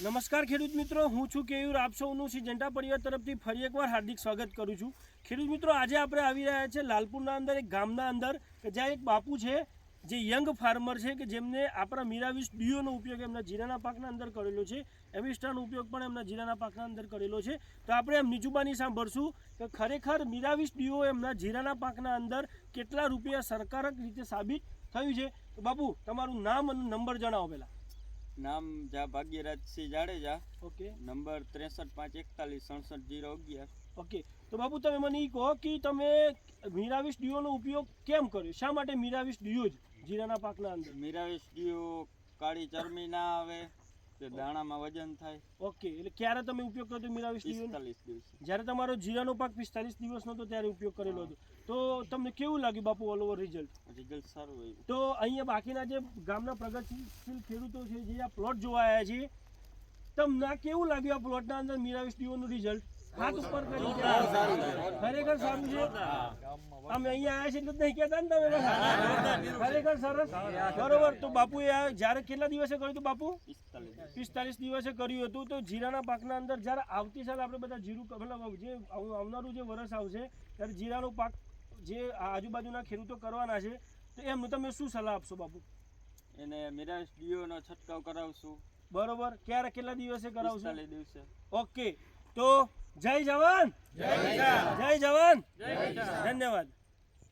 નમસ્કાર ખેડૂત મિત્રો, હું છું કેયુર. આપ સૌનું સિજન્ટા પરિવાર તરફથી ફરી એકવાર હાર્દિક સ્વાગત કરું છું. ખેડૂત મિત્રો, આજે આપણે આવી રહ્યા છે લાલપુરના અંદર એક ગામના અંદર કે જ્યાં એક બાપુ છે જે યંગ ફાર્મર છે કે જેમને આપણા મિરાવિસ ડીઓનો ઉપયોગ એમના જીરાના પાકના અંદર કરેલો છે. એમિસ્ટાનો ઉપયોગ પણ એમના જીરાના પાકના અંદર કરેલો છે. તો આપણે એમની જુબાની સાંભળશું કે ખરેખર મિરાવિસ ડીઓ એમના જીરાના પાકના અંદર કેટલા રૂપિયા સરકારક રીતે સાબિત થયું છે. તો બાપુ, તમારું નામ અને નંબર જણાવો પહેલાં. નામ ભાગ્યરાજસિંહ જાડેજા. ઓકે. નંબર 6354166011. ઓકે. તો બાપુ, તમે મને એ કહો કે તમે મિરાવિસ ડીઓનો ઉપયોગ કેમ કર્યો? શા માટે મિરાવિસ ડીઓ જ જીરાના પાકના અંદર? મિરાવિસ ડીઓ કાળી ચરમી ના આવે, કે દાણામાં વજન થાય. ઓકે. એટલે ક્યારે તમે ઉપયોગ કર્યો મિરાવિસ ડીઓ? 45 દિવસ. જ્યારે તમારો જીરાનો પાક 45 દિવસનો હતો ત્યારે ઉપયોગ કરેલો હતો. તો તમને કેવું લાગ્યું બાપુ ઓલ ઓવર રિઝલ્ટ? રિઝલ્ટ સારું હોય. તો અહીંયા બાકીના જે ગામના પ્રગતિશીલ ખેડૂતો છે જે આ પ્લોટ જોવા આવ્યા છે, તમને કેવું લાગ્યું આ પ્લોટના અંદર મિરાવિસ ડીઓનું રિઝલ્ટ? હાથ ઉપર કરી ખરેખર સારું છે. અમે અહીંયા આવ્યા છે એટલે નહીં કહેતા ને તમે ખરેખર સરસ. બરોબર. તો બાપુ જ્યારે કેટલા દિવસે કર્યું હતું બાપુ? 45 દિવસે કર્યું હતું. તો જીરાના પાકના અંદર જ્યારે આવતી સાલ આપણે બધા જીરું મતલબ જે આવનારું જે વર્ષ આવશે ત્યારે જીરાનો પાક જે આજુબાજુના ખેડૂતો કરવાના છે, તો એમનું તમે શું સલાહ આપશો બાપુ? એને મિરાવિસ ડીઓનો છંટકાવ કરાવશું. બરોબર. ક્યારે કેટલા દિવસે કરાવશું? 45 દિવસે. ઓકે. તો જય જવાન, જય જવાન, ધન્યવાદ.